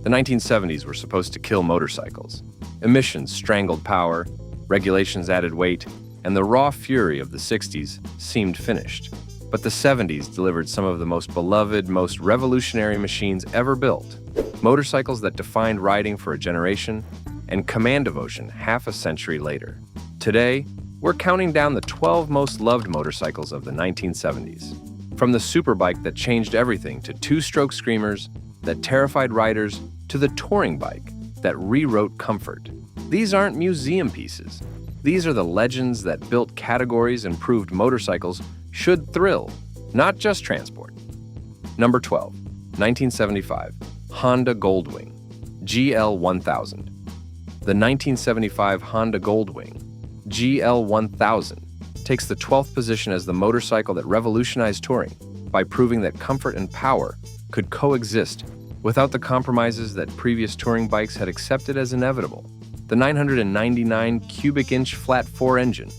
The 1970s were supposed to kill motorcycles. Emissions strangled power, regulations added weight, and the raw fury of the 60s seemed finished. But the 70s delivered some of the most beloved, most revolutionary machines ever built. Motorcycles that defined riding for a generation and command devotion half a century later. Today, we're counting down the 12 most loved motorcycles of the 1970s. From the superbike that changed everything to two-stroke screamers that terrified riders to the touring bike that rewrote comfort. These aren't museum pieces. These are the legends that built categories and proved motorcycles should thrill, not just transport. Number 12, 1975, Honda Goldwing, GL1000. The 1975 Honda Goldwing, GL1000, takes the 12th position as the motorcycle that revolutionized touring by proving that comfort and power could coexist without the compromises that previous touring bikes had accepted as inevitable. The 999 cubic inch flat-4 engine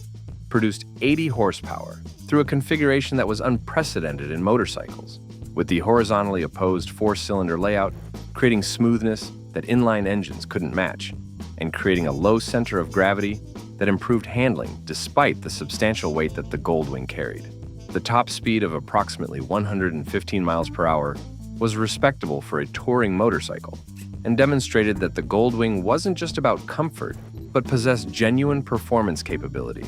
produced 80 horsepower through a configuration that was unprecedented in motorcycles, with the horizontally opposed four-cylinder layout creating smoothness that inline engines couldn't match, and creating a low center of gravity that improved handling despite the substantial weight that the Goldwing carried. The top speed of approximately 115 miles per hour was respectable for a touring motorcycle, and demonstrated that the Goldwing wasn't just about comfort, but possessed genuine performance capability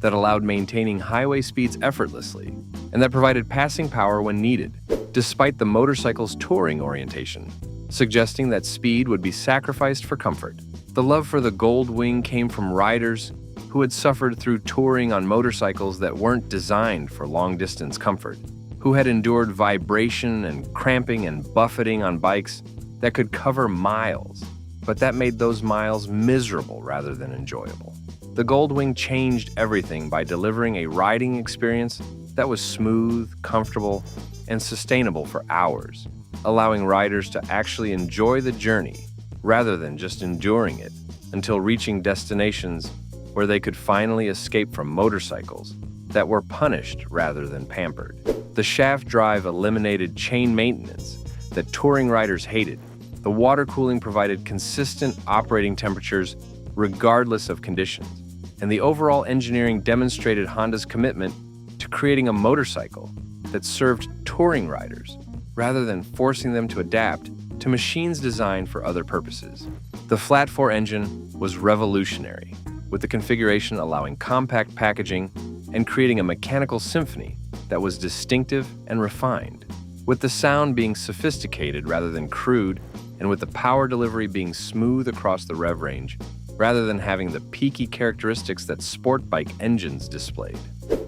that allowed maintaining highway speeds effortlessly, and that provided passing power when needed, despite the motorcycle's touring orientation, suggesting that speed would be sacrificed for comfort. The love for the Goldwing came from riders who had suffered through touring on motorcycles that weren't designed for long-distance comfort, who had endured vibration and cramping and buffeting on bikes that could cover miles, but that made those miles miserable rather than enjoyable. The Goldwing changed everything by delivering a riding experience that was smooth, comfortable, and sustainable for hours, allowing riders to actually enjoy the journey rather than just enduring it until reaching destinations where they could finally escape from motorcycles that were punished rather than pampered. The shaft drive eliminated chain maintenance that touring riders hated. The water cooling provided consistent operating temperatures regardless of conditions, and the overall engineering demonstrated Honda's commitment to creating a motorcycle that served touring riders rather than forcing them to adapt to machines designed for other purposes. The flat-4 engine was revolutionary, with the configuration allowing compact packaging and creating a mechanical symphony that was distinctive and refined, with the sound being sophisticated rather than crude, and with the power delivery being smooth across the rev range, rather than having the peaky characteristics that sport bike engines displayed.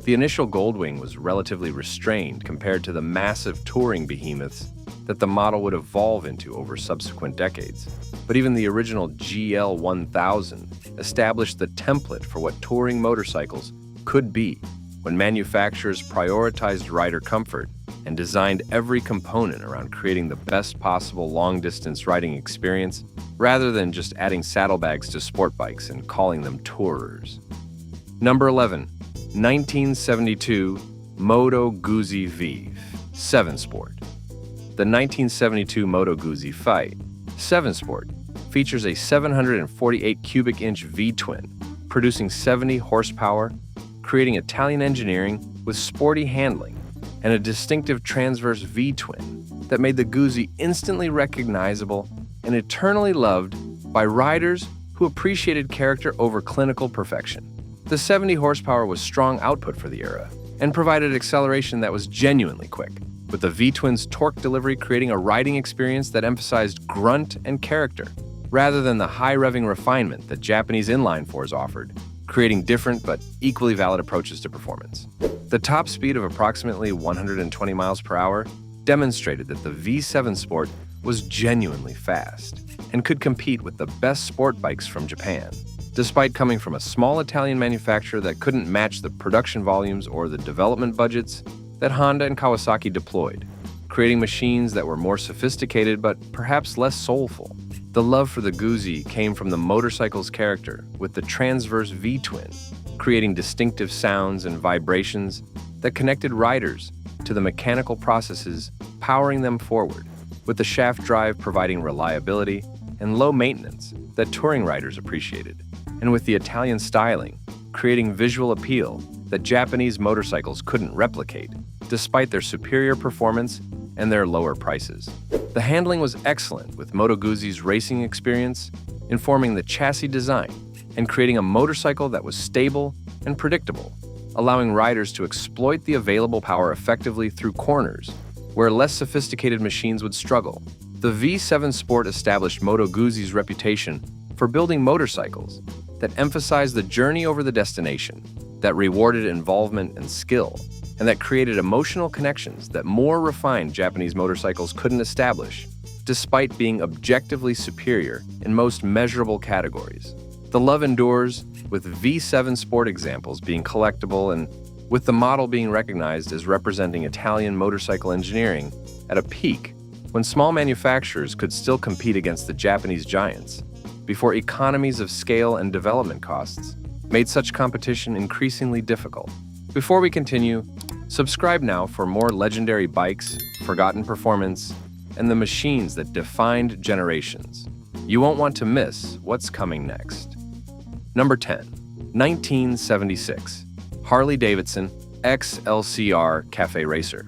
The initial Goldwing was relatively restrained compared to the massive touring behemoths that the model would evolve into over subsequent decades. But even the original GL1000 established the template for what touring motorcycles could be when manufacturers prioritized rider comfort and designed every component around creating the best possible long-distance riding experience rather than just adding saddlebags to sport bikes and calling them tourers. Number 11, 1972 Moto Guzzi Vive 7-Sport. The 1972 Moto Guzzi Fight 7-Sport features a 748 cubic inch V-twin, producing 70 horsepower, creating Italian engineering with sporty handling, and a distinctive transverse V-twin that made the Guzzi instantly recognizable and eternally loved by riders who appreciated character over clinical perfection. The 70 horsepower was strong output for the era and provided acceleration that was genuinely quick, with the V-twin's torque delivery creating a riding experience that emphasized grunt and character rather than the high-revving refinement that Japanese inline-fours offered, creating different but equally valid approaches to performance. The top speed of approximately 120 miles per hour demonstrated that the V7 Sport was genuinely fast and could compete with the best sport bikes from Japan, despite coming from a small Italian manufacturer that couldn't match the production volumes or the development budgets that Honda and Kawasaki deployed, creating machines that were more sophisticated but perhaps less soulful. The love for the Guzzi came from the motorcycle's character, with the transverse V-twin, creating distinctive sounds and vibrations that connected riders to the mechanical processes powering them forward. with the shaft drive providing reliability and low maintenance that touring riders appreciated, and with the Italian styling creating visual appeal that Japanese motorcycles couldn't replicate, despite their superior performance and their lower prices. The handling was excellent, with Moto Guzzi's racing experience informing the chassis design and creating a motorcycle that was stable and predictable, allowing riders to exploit the available power effectively through corners, where less sophisticated machines would struggle. The V7 Sport established Moto Guzzi's reputation for building motorcycles that emphasized the journey over the destination, that rewarded involvement and skill, and that created emotional connections that more refined Japanese motorcycles couldn't establish, despite being objectively superior in most measurable categories. The love endures, with V7 Sport examples being collectible and with the model being recognized as representing Italian motorcycle engineering at a peak when small manufacturers could still compete against the Japanese giants, before economies of scale and development costs made such competition increasingly difficult. Before we continue, subscribe now for more legendary bikes, forgotten performance, and the machines that defined generations. You won't want to miss what's coming next. Number 10. 1976. Harley-Davidson XLCR Cafe Racer.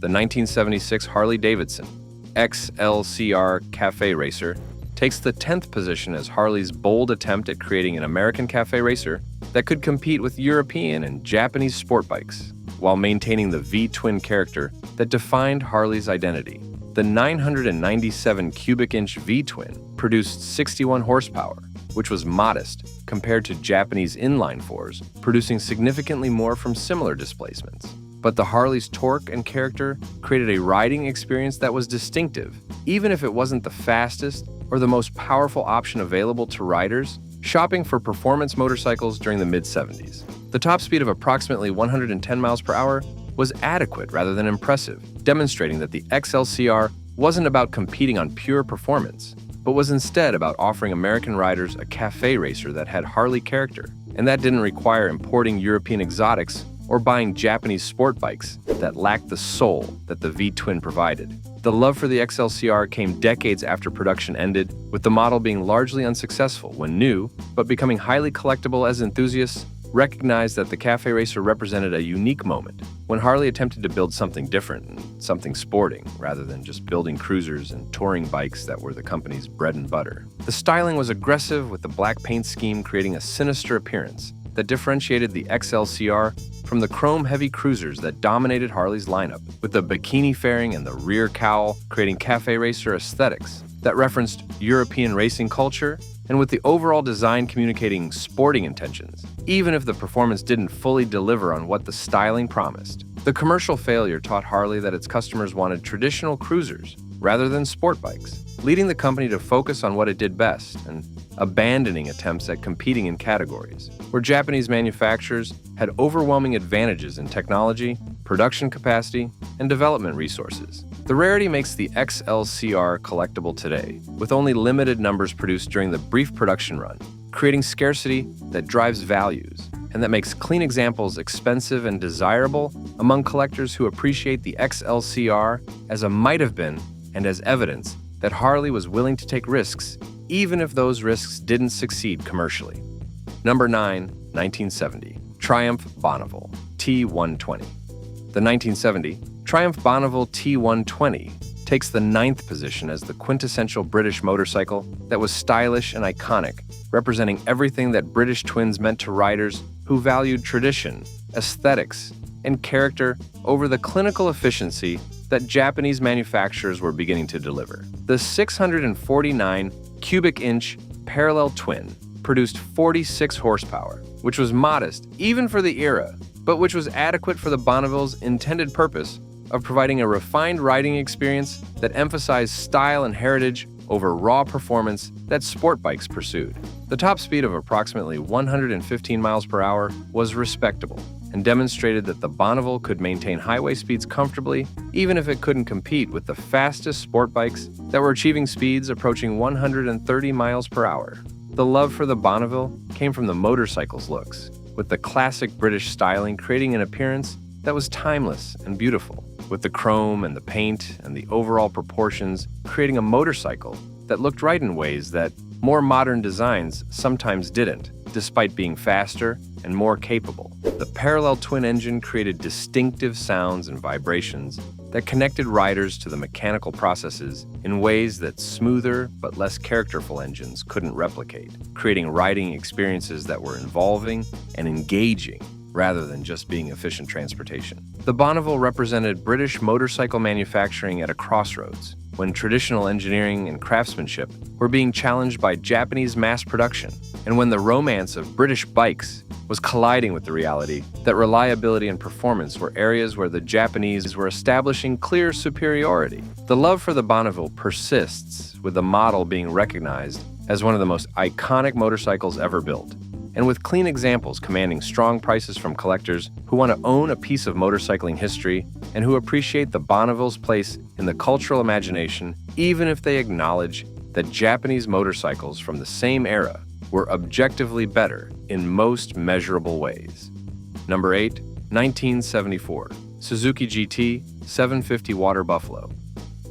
The 1976 Harley-Davidson XLCR Cafe Racer takes the 10th position as Harley's bold attempt at creating an American cafe racer that could compete with European and Japanese sport bikes, while maintaining the V-twin character that defined Harley's identity. The 997 cubic inch V-twin produced 61 horsepower, which was modest compared to Japanese inline fours, producing significantly more from similar displacements. But the Harley's torque and character created a riding experience that was distinctive, even if it wasn't the fastest or the most powerful option available to riders shopping for performance motorcycles during the mid-70s. The top speed of approximately 110 miles per hour was adequate rather than impressive, demonstrating that the XLCR wasn't about competing on pure performance, but was instead about offering American riders a cafe racer that had Harley character, and that didn't require importing European exotics or buying Japanese sport bikes that lacked the soul that the V-twin provided. The love for the XLCR came decades after production ended, with the model being largely unsuccessful when new, but becoming highly collectible as enthusiasts recognized that the cafe racer represented a unique moment when Harley attempted to build something different and something sporting, rather than just building cruisers and touring bikes that were the company's bread and butter. The styling was aggressive, with the black paint scheme creating a sinister appearance that differentiated the XLCR from the chrome-heavy cruisers that dominated Harley's lineup, with the bikini fairing and the rear cowl creating cafe racer aesthetics that referenced European racing culture, and with the overall design communicating sporting intentions, even if the performance didn't fully deliver on what the styling promised. The commercial failure taught Harley that its customers wanted traditional cruisers rather than sport bikes, leading the company to focus on what it did best and abandoning attempts at competing in categories where Japanese manufacturers had overwhelming advantages in technology, production capacity, and development resources. The rarity makes the XLCR collectible today, with only limited numbers produced during the brief production run, creating scarcity that drives values, and that makes clean examples expensive and desirable among collectors who appreciate the XLCR as a might-have-been and as evidence that Harley was willing to take risks, even if those risks didn't succeed commercially. Number 9, 1970. Triumph Bonneville T120. The 1970 Triumph Bonneville T120 takes the 9th position as the quintessential British motorcycle that was stylish and iconic, representing everything that British twins meant to riders who valued tradition, aesthetics, and character over the clinical efficiency that Japanese manufacturers were beginning to deliver. The 649 cubic inch parallel twin produced 46 horsepower, which was modest even for the era, but which was adequate for the Bonneville's intended purpose of providing a refined riding experience that emphasized style and heritage over raw performance that sport bikes pursued. The top speed of approximately 115 miles per hour was respectable and demonstrated that the Bonneville could maintain highway speeds comfortably, even if it couldn't compete with the fastest sport bikes that were achieving speeds approaching 130 miles per hour. The love for the Bonneville came from the motorcycle's looks, with the classic British styling creating an appearance that was timeless and beautiful. with the chrome and the paint and the overall proportions creating a motorcycle that looked right in ways that more modern designs sometimes didn't, despite being faster and more capable. The parallel twin engine created distinctive sounds and vibrations that connected riders to the mechanical processes in ways that smoother but less characterful engines couldn't replicate, creating riding experiences that were involving and engaging rather than just being efficient transportation. The Bonneville represented British motorcycle manufacturing at a crossroads, when traditional engineering and craftsmanship were being challenged by Japanese mass production, and when the romance of British bikes was colliding with the reality that reliability and performance were areas where the Japanese were establishing clear superiority. The love for the Bonneville persists, with the model being recognized as one of the most iconic motorcycles ever built, and with clean examples commanding strong prices from collectors who want to own a piece of motorcycling history and who appreciate the Bonneville's place in the cultural imagination, even if they acknowledge that Japanese motorcycles from the same era were objectively better in most measurable ways. Number 8, 1974, Suzuki GT 750 Water Buffalo.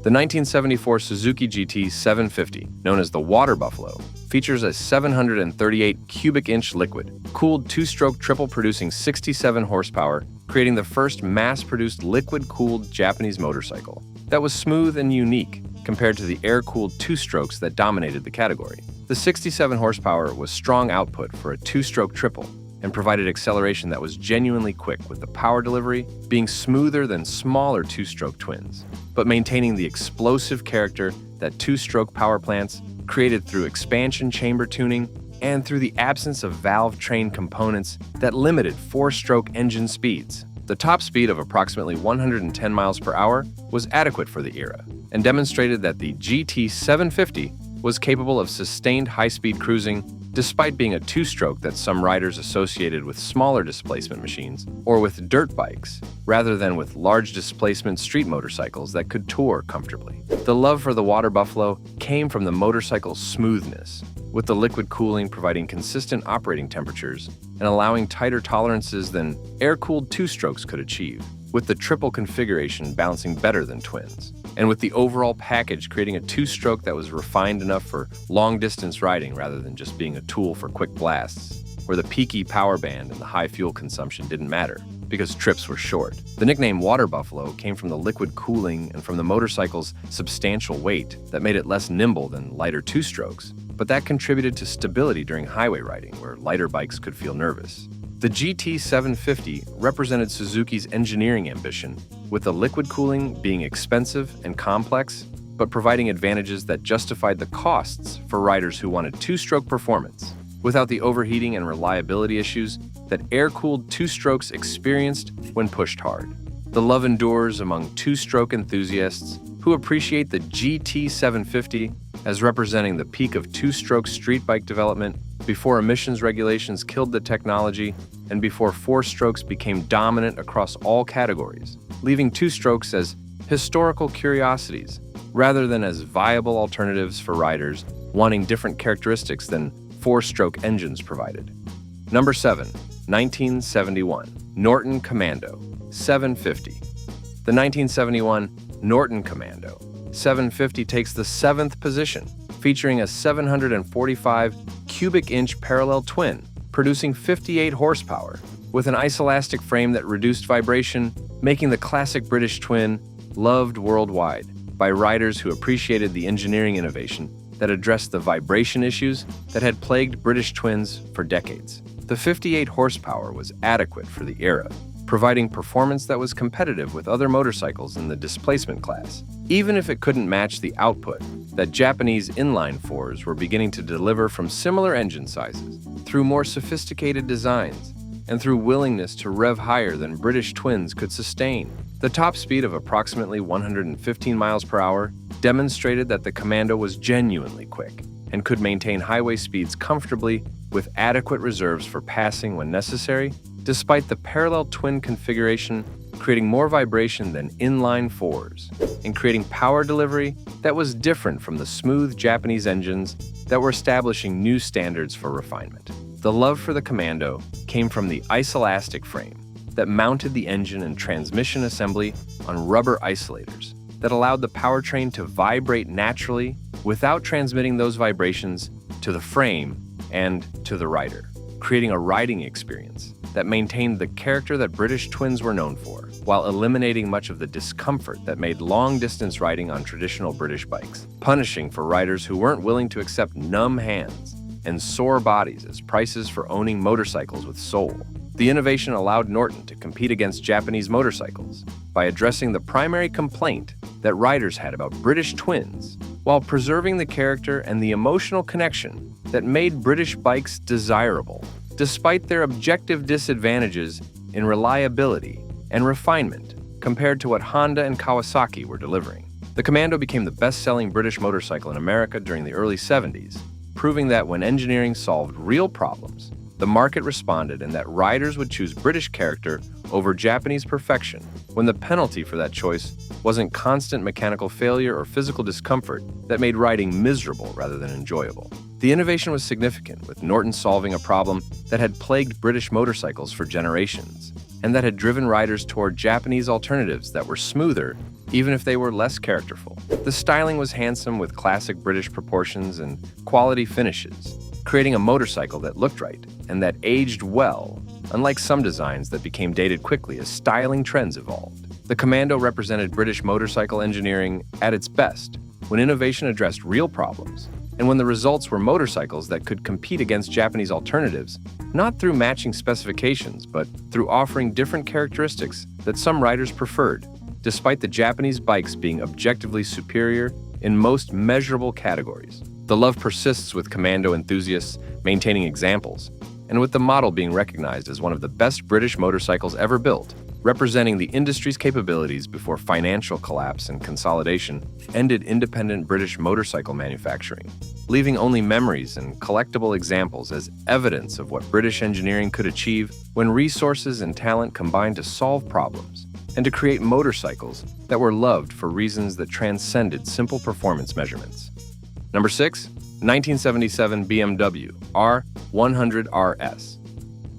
The 1974 Suzuki GT 750, known as the Water Buffalo, features a 738 cubic inch liquid-cooled two-stroke triple producing 67 horsepower, creating the first mass-produced liquid-cooled Japanese motorcycle that was smooth and unique compared to the air-cooled two-strokes that dominated the category. The 67 horsepower was strong output for a two-stroke triple and provided acceleration that was genuinely quick, with the power delivery being smoother than smaller two-stroke twins, but maintaining the explosive character that two-stroke power plants created through expansion chamber tuning and through the absence of valve train components that limited four-stroke engine speeds. The top speed of approximately 110 miles per hour was adequate for the era and demonstrated that the GT 750 was capable of sustained high-speed cruising despite being a two-stroke that some riders associated with smaller displacement machines or with dirt bikes, rather than with large displacement street motorcycles that could tour comfortably. The love for the Water Buffalo came from the motorcycle's smoothness, with the liquid cooling providing consistent operating temperatures and allowing tighter tolerances than air-cooled two-strokes could achieve, with the triple configuration balancing better than twins, and with the overall package creating a two-stroke that was refined enough for long-distance riding rather than just being a tool for quick blasts, where the peaky power band and the high fuel consumption didn't matter because trips were short. The nickname Water Buffalo came from the liquid cooling and from the motorcycle's substantial weight that made it less nimble than lighter two-strokes, but that contributed to stability during highway riding where lighter bikes could feel nervous. The GT 750 represented Suzuki's engineering ambition, with the liquid cooling being expensive and complex, but providing advantages that justified the costs for riders who wanted two-stroke performance, without the overheating and reliability issues that air-cooled two-strokes experienced when pushed hard. The love endures among two-stroke enthusiasts who appreciate the GT 750 as representing the peak of two-stroke street bike development before emissions regulations killed the technology and before four-strokes became dominant across all categories, leaving two-strokes as historical curiosities rather than as viable alternatives for riders wanting different characteristics than four-stroke engines provided. Number 7, 1971, Norton Commando 750. The 1971 Norton Commando 750 takes the 7th position, featuring a 745 cubic inch parallel twin, producing 58 horsepower, with an isoelastic frame that reduced vibration, making the classic British twin loved worldwide by riders who appreciated the engineering innovation that addressed the vibration issues that had plagued British twins for decades. The 58 horsepower was adequate for the era, providing performance that was competitive with other motorcycles in the displacement class, even if it couldn't match the output that Japanese inline fours were beginning to deliver from similar engine sizes, through more sophisticated designs, and through willingness to rev higher than British twins could sustain. The top speed of approximately 115 miles per hour demonstrated that the Commando was genuinely quick and could maintain highway speeds comfortably with adequate reserves for passing when necessary, despite the parallel twin configuration creating more vibration than inline fours and creating power delivery that was different from the smooth Japanese engines that were establishing new standards for refinement. The love for the Commando came from the isoelastic frame, that mounted the engine and transmission assembly on rubber isolators that allowed the powertrain to vibrate naturally without transmitting those vibrations to the frame and to the rider, creating a riding experience that maintained the character that British twins were known for, while eliminating much of the discomfort that made long-distance riding on traditional British bikes, punishing for riders who weren't willing to accept numb hands and sore bodies as prices for owning motorcycles with soul. The innovation allowed Norton to compete against Japanese motorcycles by addressing the primary complaint that riders had about British twins, while preserving the character and the emotional connection that made British bikes desirable, despite their objective disadvantages in reliability and refinement compared to what Honda and Kawasaki were delivering. The Commando became the best-selling British motorcycle in America during the early 70s, proving that when engineering solved real problems, the market responded and that riders would choose British character over Japanese perfection when the penalty for that choice wasn't constant mechanical failure or physical discomfort that made riding miserable rather than enjoyable. The innovation was significant, with Norton solving a problem that had plagued British motorcycles for generations, and that had driven riders toward Japanese alternatives that were smoother, even if they were less characterful. The styling was handsome with classic British proportions and quality finishes, creating a motorcycle that looked right and that aged well, unlike some designs that became dated quickly as styling trends evolved. The Commando represented British motorcycle engineering at its best, when innovation addressed real problems, and when the results were motorcycles that could compete against Japanese alternatives, not through matching specifications, but through offering different characteristics that some riders preferred, despite the Japanese bikes being objectively superior in most measurable categories. The love persists, with Commando enthusiasts maintaining examples, and with the model being recognized as one of the best British motorcycles ever built, representing the industry's capabilities before financial collapse and consolidation ended independent British motorcycle manufacturing, leaving only memories and collectible examples as evidence of what British engineering could achieve when resources and talent combined to solve problems and to create motorcycles that were loved for reasons that transcended simple performance measurements. Number 6, 1977 BMW R100 RS.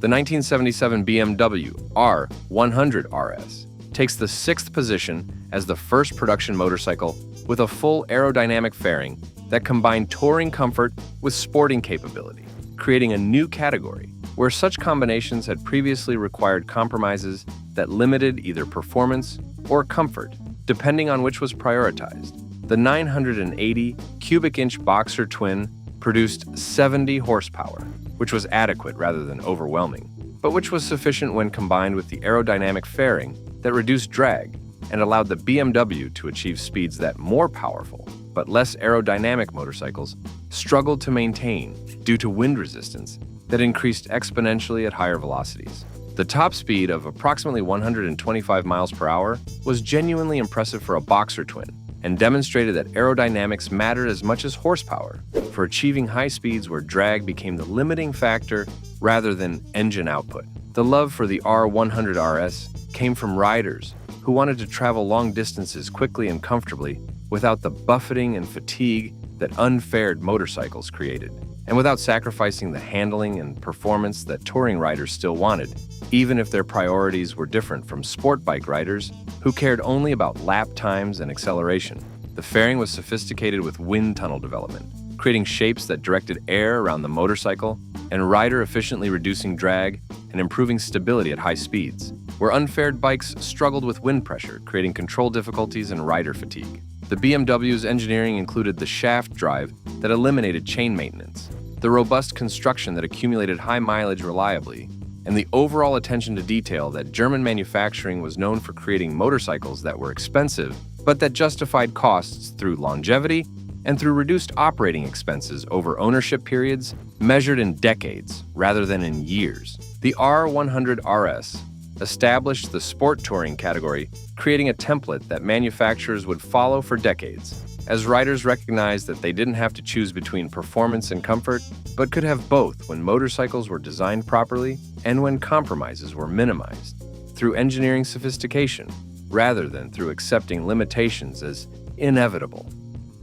The 1977 BMW R100 RS takes the 6th position as the first production motorcycle with a full aerodynamic fairing that combined touring comfort with sporting capability, creating a new category where such combinations had previously required compromises that limited either performance or comfort, depending on which was prioritized. The 980 cubic inch Boxer twin produced 70 horsepower, which was adequate rather than overwhelming, but which was sufficient when combined with the aerodynamic fairing that reduced drag and allowed the BMW to achieve speeds that more powerful but less aerodynamic motorcycles struggled to maintain due to wind resistance that increased exponentially at higher velocities. The top speed of approximately 125 miles per hour was genuinely impressive for a Boxer twin, and demonstrated that aerodynamics mattered as much as horsepower for achieving high speeds where drag became the limiting factor rather than engine output. The love for the R100 RS came from riders who wanted to travel long distances quickly and comfortably without the buffeting and fatigue that unfaired motorcycles created, and without sacrificing the handling and performance that touring riders still wanted, even if their priorities were different from sport bike riders who cared only about lap times and acceleration. The fairing was sophisticated with wind tunnel development, creating shapes that directed air around the motorcycle and rider efficiently reducing drag and improving stability at high speeds, where unfaired bikes struggled with wind pressure, creating control difficulties and rider fatigue. The BMW's engineering included the shaft drive that eliminated chain maintenance, the robust construction that accumulated high mileage reliably, and the overall attention to detail that German manufacturing was known for, creating motorcycles that were expensive, but that justified costs through longevity and through reduced operating expenses over ownership periods measured in decades rather than in years. The R100 RS established the sport touring category, creating a template that manufacturers would follow for decades, as riders recognized that they didn't have to choose between performance and comfort, but could have both when motorcycles were designed properly and when compromises were minimized, through engineering sophistication rather than through accepting limitations as inevitable.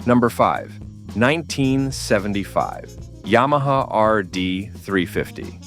Number 5, 1975 Yamaha RD 350.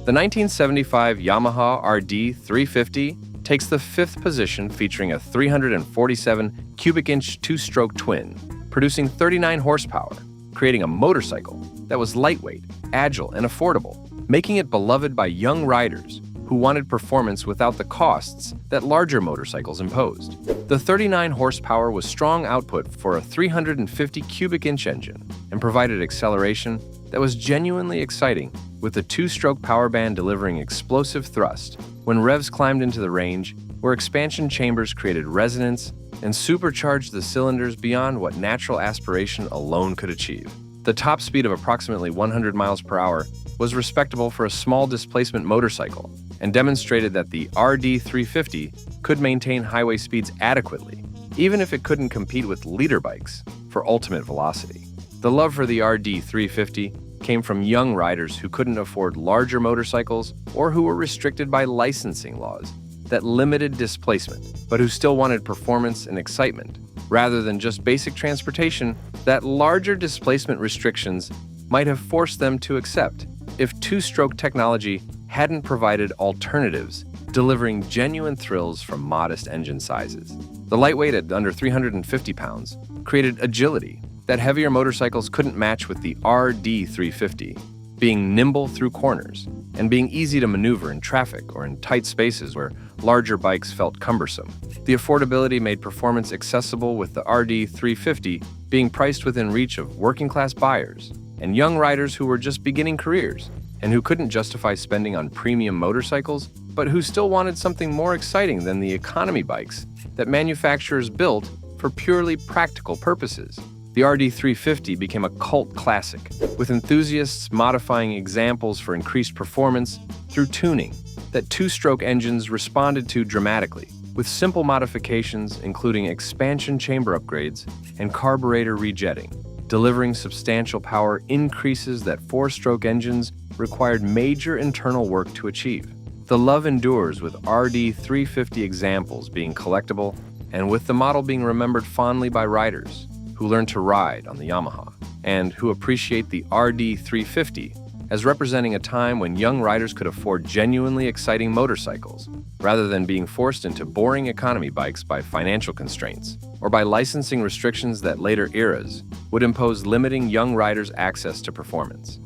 The 1975 Yamaha RD350 takes the fifth position, featuring a 347 cubic inch two-stroke twin, producing 39 horsepower, creating a motorcycle that was lightweight, agile, and affordable, making it beloved by young riders who wanted performance without the costs that larger motorcycles imposed. The 39 horsepower was strong output for a 350 cubic inch engine and provided acceleration that was genuinely exciting, with the two-stroke power band delivering explosive thrust when revs climbed into the range, where expansion chambers created resonance and supercharged the cylinders beyond what natural aspiration alone could achieve. The top speed of approximately 100 miles per hour was respectable for a small displacement motorcycle and demonstrated that the RD350 could maintain highway speeds adequately, even if it couldn't compete with leader bikes for ultimate velocity. The love for the RD350 came from young riders who couldn't afford larger motorcycles or who were restricted by licensing laws that limited displacement, but who still wanted performance and excitement. Rather than just basic transportation that larger displacement restrictions might have forced them to accept if two-stroke technology hadn't provided alternatives, delivering genuine thrills from modest engine sizes. The lightweight at under 350 pounds created agility that heavier motorcycles couldn't match, with the RD350 being nimble through corners and being easy to maneuver in traffic or in tight spaces where larger bikes felt cumbersome. The affordability made performance accessible, with the RD350 being priced within reach of working-class buyers and young riders who were just beginning careers and who couldn't justify spending on premium motorcycles, but who still wanted something more exciting than the economy bikes that manufacturers built for purely practical purposes. The RD350 became a cult classic, with enthusiasts modifying examples for increased performance through tuning that two-stroke engines responded to dramatically, with simple modifications including expansion chamber upgrades and carburetor rejetting, delivering substantial power increases that four-stroke engines required major internal work to achieve. The love endures, with RD350 examples being collectible and with the model being remembered fondly by riders who learn to ride on the Yamaha and who appreciate the RD350 as representing a time when young riders could afford genuinely exciting motorcycles rather than being forced into boring economy bikes by financial constraints or by licensing restrictions that later eras would impose, limiting young riders' access to performance.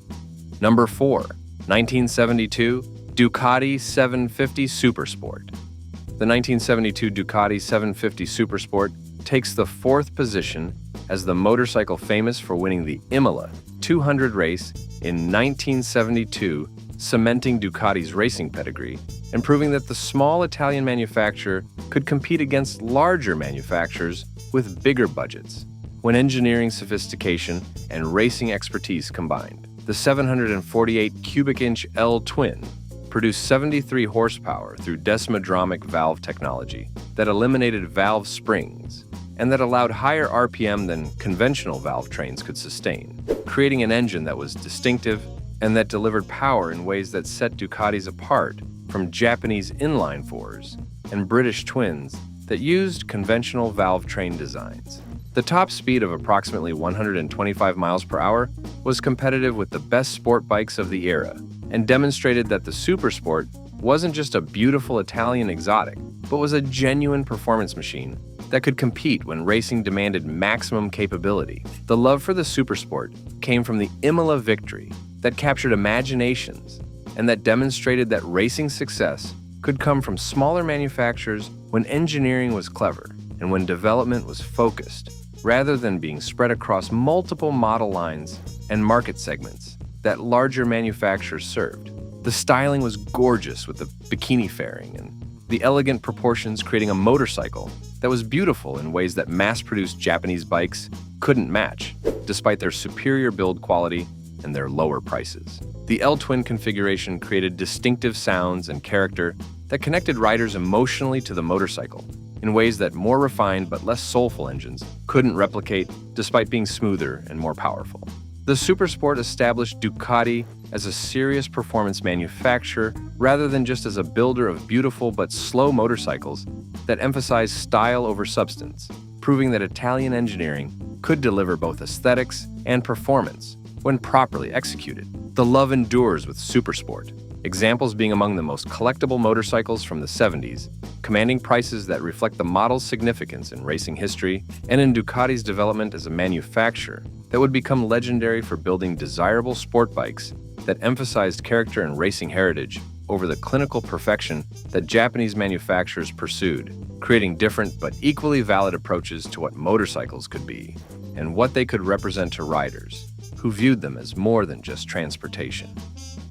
Number 4, 1972 Ducati 750 Supersport. The 1972 Ducati 750 Supersport takes the fourth position as the motorcycle famous for winning the Imola 200 race in 1972, cementing Ducati's racing pedigree and proving that the small Italian manufacturer could compete against larger manufacturers with bigger budgets when engineering sophistication and racing expertise combined. The 748 cubic inch L-twin produced 73 horsepower through desmodromic valve technology that eliminated valve springs and that allowed higher RPM than conventional valve trains could sustain, creating an engine that was distinctive and that delivered power in ways that set Ducatis apart from Japanese inline fours and British twins that used conventional valve train designs. The top speed of approximately 125 miles per hour was competitive with the best sport bikes of the era and demonstrated that the Supersport wasn't just a beautiful Italian exotic, but was a genuine performance machine that could compete when racing demanded maximum capability. The love for the Supersport came from the Imola victory that captured imaginations and that demonstrated that racing success could come from smaller manufacturers when engineering was clever and when development was focused, rather than being spread across multiple model lines and market segments that larger manufacturers served. The styling was gorgeous, with the bikini fairing and the elegant proportions creating a motorcycle that was beautiful in ways that mass-produced Japanese bikes couldn't match, despite their superior build quality and their lower prices. The L-twin configuration created distinctive sounds and character that connected riders emotionally to the motorcycle in ways that more refined but less soulful engines couldn't replicate, despite being smoother and more powerful. The Supersport established Ducati as a serious performance manufacturer rather than just as a builder of beautiful but slow motorcycles that emphasized style over substance, proving that Italian engineering could deliver both aesthetics and performance when properly executed. The love endures with Supersport, examples being among the most collectible motorcycles from the 70s, commanding prices that reflect the model's significance in racing history and in Ducati's development as a manufacturer that would become legendary for building desirable sport bikes that emphasized character and racing heritage over the clinical perfection that Japanese manufacturers pursued, creating different but equally valid approaches to what motorcycles could be and what they could represent to riders, who viewed them as more than just transportation.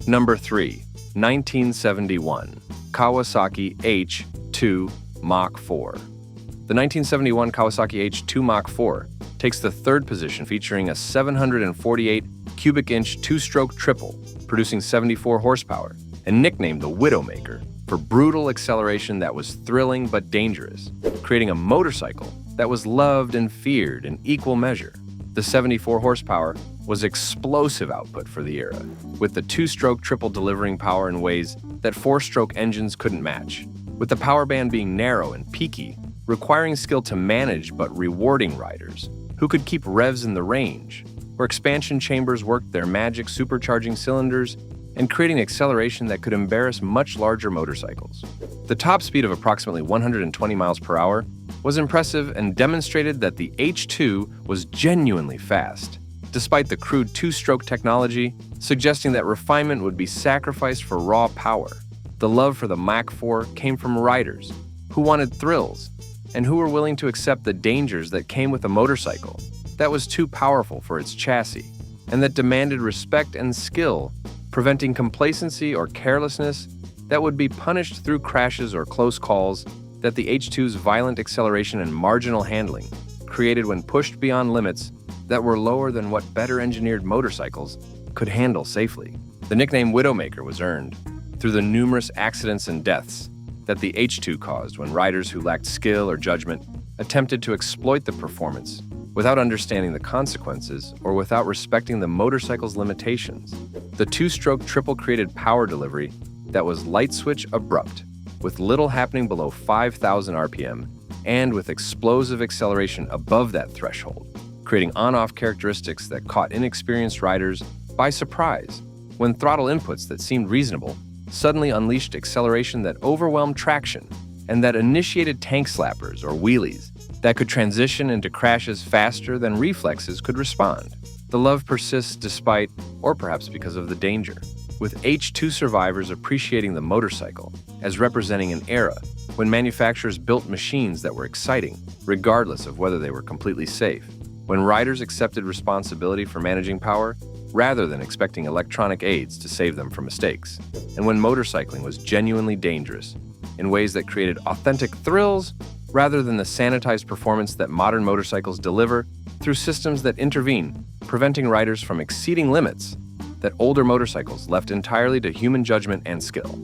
Number 3. 1971 Kawasaki H2 Mach 4. The 1971 Kawasaki H2 Mach 4 takes the third position, featuring a 748 cubic inch two-stroke triple, producing 74 horsepower, and nicknamed the Widowmaker for brutal acceleration that was thrilling but dangerous, creating a motorcycle that was loved and feared in equal measure. The 74 horsepower was explosive output for the era, with the two-stroke triple delivering power in ways that four-stroke engines couldn't match, with the power band being narrow and peaky, requiring skill to manage but rewarding riders who could keep revs in the range, where expansion chambers worked their magic supercharging cylinders and creating acceleration that could embarrass much larger motorcycles. The top speed of approximately 120 miles per hour was impressive and demonstrated that the H2 was genuinely fast, despite the crude two-stroke technology suggesting that refinement would be sacrificed for raw power. The love for the Mach 4 came from riders who wanted thrills and who were willing to accept the dangers that came with a motorcycle that was too powerful for its chassis and that demanded respect and skill, preventing complacency or carelessness that would be punished through crashes or close calls that the H2's violent acceleration and marginal handling created when pushed beyond limits that were lower than what better-engineered motorcycles could handle safely. The nickname Widowmaker was earned through the numerous accidents and deaths that the H2 caused when riders who lacked skill or judgment attempted to exploit the performance without understanding the consequences or without respecting the motorcycle's limitations. The two-stroke triple created power delivery that was light-switch abrupt, with little happening below 5,000 RPM and with explosive acceleration above that threshold, creating on-off characteristics that caught inexperienced riders by surprise when throttle inputs that seemed reasonable suddenly unleashed acceleration that overwhelmed traction and that initiated tank slappers or wheelies that could transition into crashes faster than reflexes could respond. The love persists despite, or perhaps because of the danger, with H2 survivors appreciating the motorcycle as representing an era when manufacturers built machines that were exciting, regardless of whether they were completely safe, when riders accepted responsibility for managing power rather than expecting electronic aids to save them from mistakes, and when motorcycling was genuinely dangerous in ways that created authentic thrills rather than the sanitized performance that modern motorcycles deliver through systems that intervene, preventing riders from exceeding limits that older motorcycles left entirely to human judgment and skill.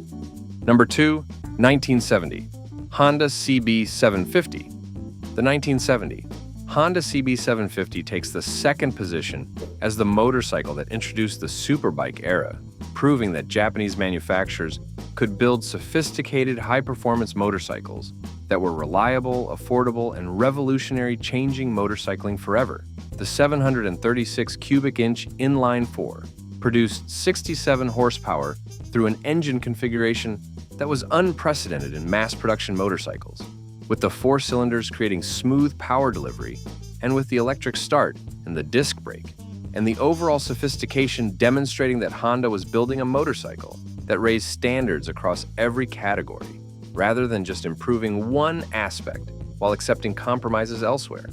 Number 2, 1970, Honda CB750. The 1970 Honda CB750 takes the second position as the motorcycle that introduced the superbike era, proving that Japanese manufacturers could build sophisticated, high-performance motorcycles that were reliable, affordable, and revolutionary, changing motorcycling forever. The 736 cubic inch inline-4 produced 67 horsepower through an engine configuration that was unprecedented in mass-production motorcycles, with the four cylinders creating smooth power delivery, and with the electric start and the disc brake, and the overall sophistication demonstrating that Honda was building a motorcycle that raised standards across every category, rather than just improving one aspect while accepting compromises elsewhere.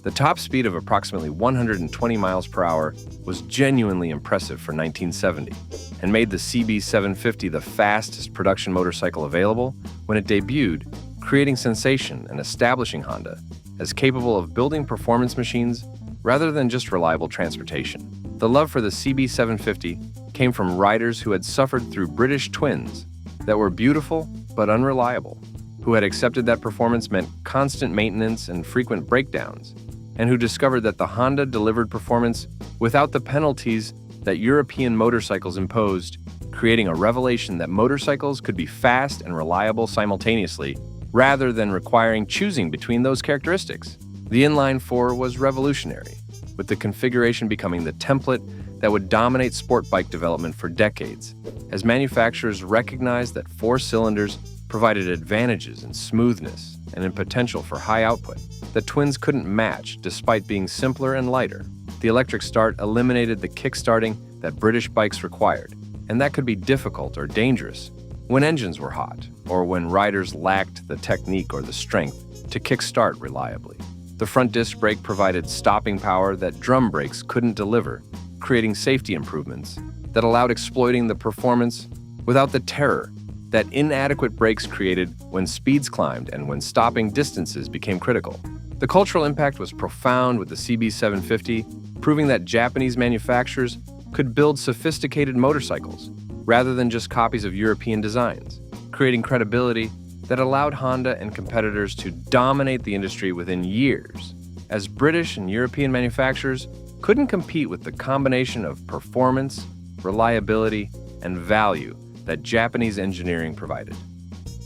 The top speed of approximately 120 miles per hour was genuinely impressive for 1970 and made the CB750 the fastest production motorcycle available when it debuted, creating sensation and establishing Honda as capable of building performance machines rather than just reliable transportation. The love for the CB750 came from riders who had suffered through British twins that were beautiful but unreliable, who had accepted that performance meant constant maintenance and frequent breakdowns, and who discovered that the Honda delivered performance without the penalties that European motorcycles imposed, creating a revelation that motorcycles could be fast and reliable simultaneously, rather than requiring choosing between those characteristics. The inline-4 was revolutionary, with the configuration becoming the template that would dominate sport bike development for decades, as manufacturers recognized that 4 cylinders provided advantages in smoothness and in potential for high output that twins couldn't match despite being simpler and lighter. The electric start eliminated the kickstarting that British bikes required, and that could be difficult or dangerous when engines were hot or when riders lacked the technique or the strength to kickstart reliably. The front disc brake provided stopping power that drum brakes couldn't deliver, creating safety improvements that allowed exploiting the performance without the terror that inadequate brakes created when speeds climbed and when stopping distances became critical. The cultural impact was profound, with the CB750 proving that Japanese manufacturers could build sophisticated motorcycles rather than just copies of European designs, creating credibility that allowed Honda and competitors to dominate the industry within years, as British and European manufacturers couldn't compete with the combination of performance, reliability, and value that Japanese engineering provided.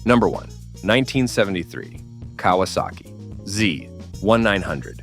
Number 1. 1973. Kawasaki Z1900.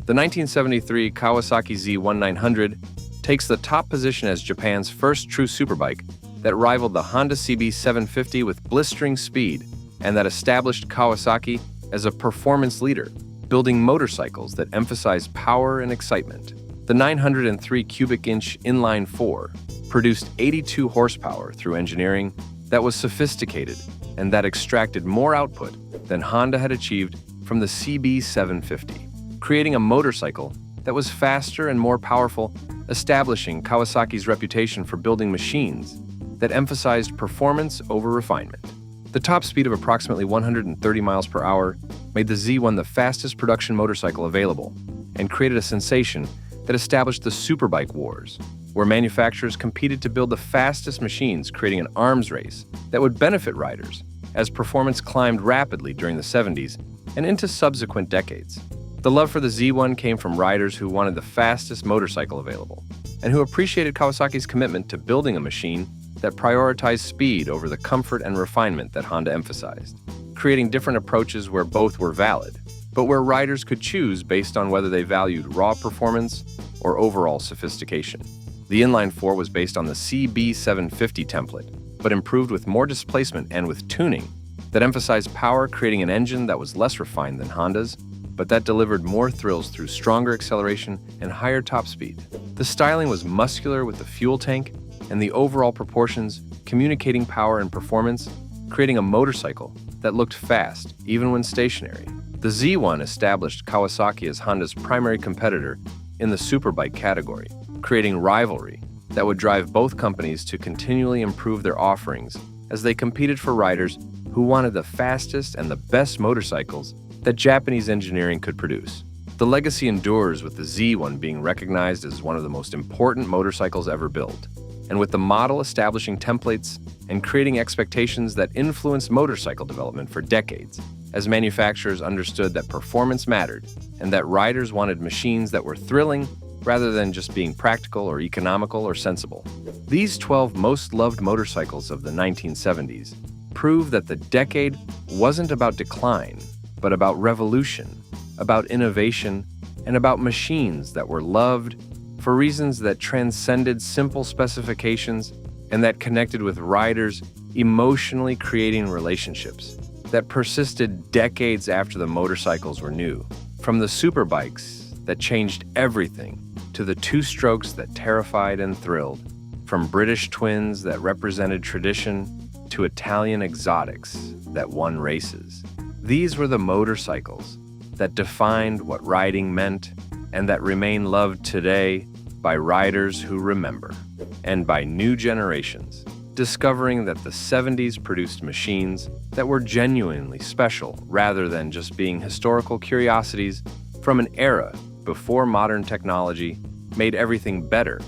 The 1973 Kawasaki Z1900 takes the top position as Japan's first true superbike that rivaled the Honda CB750 with blistering speed and that established Kawasaki as a performance leader, building motorcycles that emphasize power and excitement. The 903 cubic inch inline 4 produced 82 horsepower through engineering that was sophisticated and that extracted more output than Honda had achieved from the CB750, creating a motorcycle that was faster and more powerful, establishing Kawasaki's reputation for building machines that emphasized performance over refinement. The top speed of approximately 130 miles per hour made the Z1 the fastest production motorcycle available and created a sensation that established the Superbike Wars, where manufacturers competed to build the fastest machines, creating an arms race that would benefit riders as performance climbed rapidly during the 70s and into subsequent decades. The love for the Z1 came from riders who wanted the fastest motorcycle available and who appreciated Kawasaki's commitment to building a machine that prioritized speed over the comfort and refinement that Honda emphasized, creating different approaches where both were valid, but where riders could choose based on whether they valued raw performance or overall sophistication. The inline 4 was based on the CB750 template, but improved with more displacement and with tuning that emphasized power, creating an engine that was less refined than Honda's, but that delivered more thrills through stronger acceleration and higher top speed. The styling was muscular with the fuel tank and the overall proportions communicating power and performance, creating a motorcycle that looked fast even when stationary. The Z1 established Kawasaki as Honda's primary competitor in the superbike category, creating rivalry that would drive both companies to continually improve their offerings as they competed for riders who wanted the fastest and the best motorcycles that Japanese engineering could produce. The legacy endures, with the Z1 being recognized as one of the most important motorcycles ever built, and with the model establishing templates and creating expectations that influenced motorcycle development for decades, as manufacturers understood that performance mattered and that riders wanted machines that were thrilling rather than just being practical or economical or sensible. These 12 most loved motorcycles of the 1970s prove that the decade wasn't about decline, but about revolution, about innovation, and about machines that were loved for reasons that transcended simple specifications and that connected with riders, emotionally creating relationships that persisted decades after the motorcycles were new. From the superbikes that changed everything to the two-strokes that terrified and thrilled, from British twins that represented tradition to Italian exotics that won races. These were the motorcycles that defined what riding meant and that remain loved today by riders who remember, and by new generations, discovering that the 70s produced machines that were genuinely special rather than just being historical curiosities from an era before modern technology made everything better,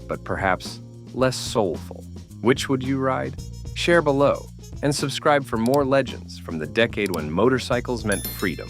but perhaps less soulful. Which would you ride? Share below, and subscribe for more legends from the decade when motorcycles meant freedom.